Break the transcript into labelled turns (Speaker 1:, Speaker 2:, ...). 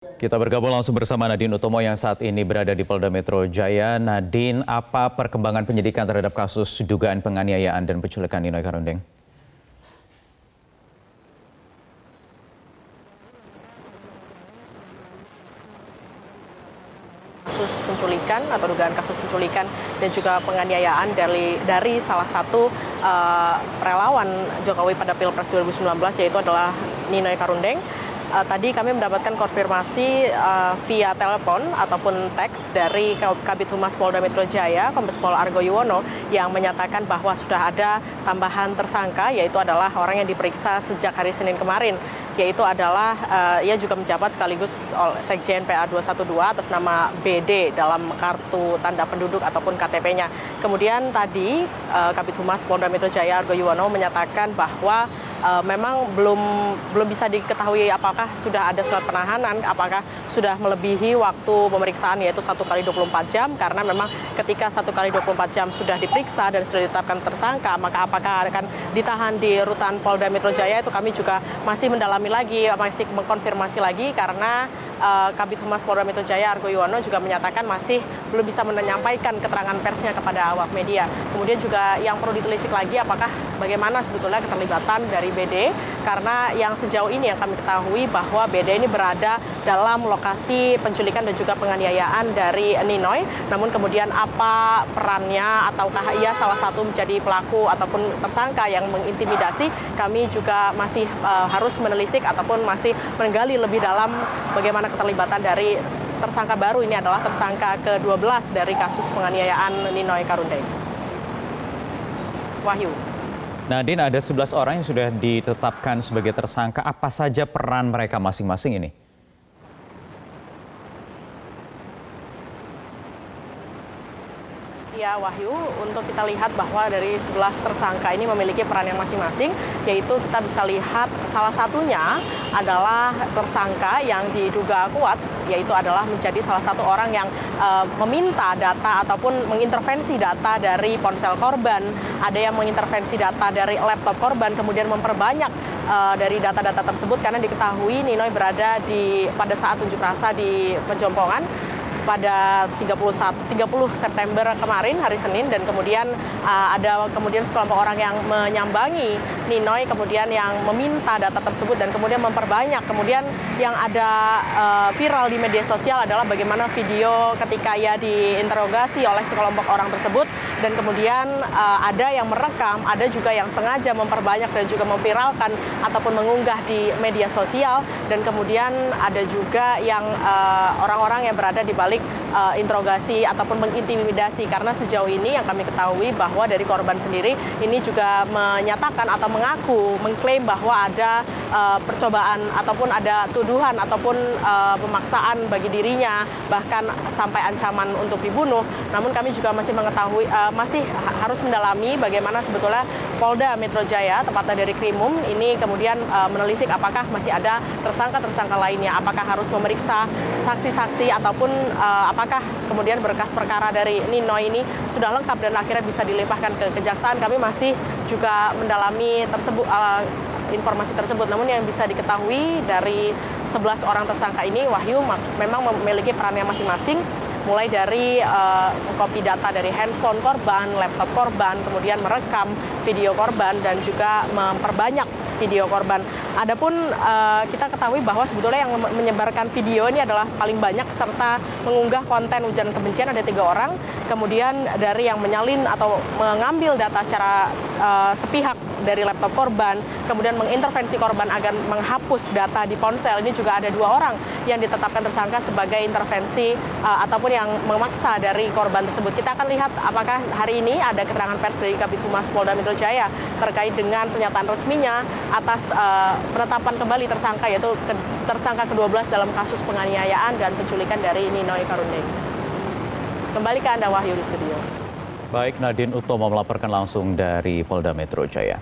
Speaker 1: Kita bergabung langsung bersama Nadine Utomo yang saat ini berada di Polda Metro Jaya. Nadine, apa perkembangan penyidikan terhadap kasus dugaan penganiayaan dan penculikan Ninoi Karundeng?
Speaker 2: Kasus penculikan atau dugaan kasus penculikan dan juga penganiayaan dari salah satu relawan Jokowi pada Pilpres 2019 yaitu adalah Ninoi Karundeng. Tadi kami mendapatkan konfirmasi via telepon ataupun teks dari Kabid Humas Polda Metro Jaya, Kombes Pol Argo Yuwono, yang menyatakan bahwa sudah ada tambahan tersangka, yaitu adalah orang yang diperiksa sejak hari Senin kemarin, yaitu adalah ia juga menjabat sekaligus Sekjen PA 212 atas nama BD dalam kartu tanda penduduk ataupun KTP-nya. Kemudian tadi Kabid Humas Polda Metro Jaya Argo Yuwono menyatakan bahwa memang belum bisa diketahui apakah sudah ada surat penahanan, apakah sudah melebihi waktu pemeriksaan yaitu 1 kali 24 jam, karena memang ketika 1 kali 24 jam sudah diperiksa dan sudah ditetapkan tersangka, maka apakah akan ditahan di rutan Polda Metro Jaya itu kami juga masih mendalami lagi, masih mengkonfirmasi lagi, karena Kabid Humas Polda Metro Jaya Argo Yuwono juga menyatakan masih belum bisa menyampaikan keterangan persnya kepada awak media. Kemudian juga yang perlu ditelisik lagi apakah bagaimana sebetulnya keterlibatan dari BD, karena yang sejauh ini yang kami ketahui bahwa BD ini berada dalam lokasi penculikan dan juga penganiayaan dari Ninoi. Namun kemudian apa perannya, ataukah ia salah satu menjadi pelaku ataupun tersangka yang mengintimidasi, kami juga masih harus menelisik ataupun masih menggali lebih dalam bagaimana keterlibatan dari tersangka baru ini adalah tersangka ke-12 dari kasus penganiayaan Ninoi Karundeng. Wahyu.
Speaker 1: Nadine, ada 11 orang yang sudah ditetapkan sebagai tersangka. Apa saja peran mereka masing-masing ini?
Speaker 2: Ya, Wahyu, untuk kita lihat bahwa dari 11 tersangka ini memiliki peran yang masing-masing, yaitu kita bisa lihat salah satunya adalah tersangka yang diduga kuat, yaitu adalah menjadi salah satu orang yang meminta data ataupun mengintervensi data dari ponsel korban, ada yang mengintervensi data dari laptop korban, kemudian memperbanyak dari data-data tersebut karena diketahui Ninoi berada pada saat unjuk rasa di Pejompongan pada 30 September kemarin, hari Senin, dan kemudian ada sekelompok orang yang menyambangi Ninoi, kemudian yang meminta data tersebut dan kemudian memperbanyak. Kemudian yang ada viral di media sosial adalah bagaimana video ketika ia diinterogasi oleh sekelompok orang tersebut, dan kemudian ada yang merekam, ada juga yang sengaja memperbanyak dan juga memviralkan ataupun mengunggah di media sosial, dan kemudian ada juga yang orang-orang yang berada di balik interogasi ataupun mengintimidasi, karena sejauh ini yang kami ketahui bahwa dari korban sendiri ini juga menyatakan atau mengklaim bahwa ada percobaan ataupun ada tuduhan ataupun pemaksaan bagi dirinya, bahkan sampai ancaman untuk dibunuh. Namun kami juga masih mengetahui, masih harus mendalami bagaimana sebetulnya Polda Metro Jaya, tepatnya dari Krimum, ini kemudian menelisik apakah masih ada tersangka-tersangka lainnya, apakah harus memeriksa saksi-saksi ataupun apakah kemudian berkas perkara dari Ninoi ini sudah lengkap dan akhirnya bisa dilimpahkan ke kejaksaan. Kami masih juga mendalami informasi tersebut. Namun yang bisa diketahui dari 11 orang tersangka ini, Wahyu, memang memiliki perannya masing-masing, mulai dari copy data dari handphone korban, laptop korban, kemudian merekam video korban dan juga memperbanyak video korban. Adapun kita ketahui bahwa sebetulnya yang menyebarkan video ini adalah paling banyak serta mengunggah konten ujaran kebencian ada 3 orang. Kemudian dari yang menyalin atau mengambil data secara sepihak dari laptop korban, kemudian mengintervensi korban agar menghapus data di ponsel, ini juga ada 2 orang yang ditetapkan tersangka sebagai intervensi ataupun yang memaksa dari korban tersebut. Kita akan lihat apakah hari ini ada keterangan pers dari Kabid Humas Polda Metro Jaya terkait dengan pernyataan resminya atas penetapan kembali tersangka, yaitu tersangka ke-12 dalam kasus penganiayaan dan penculikan dari Ninoi Karundeng. Kembali ke Anda, Wahyu, di studio.
Speaker 1: Baik, Nadine Utomo melaporkan langsung dari Polda Metro Jaya.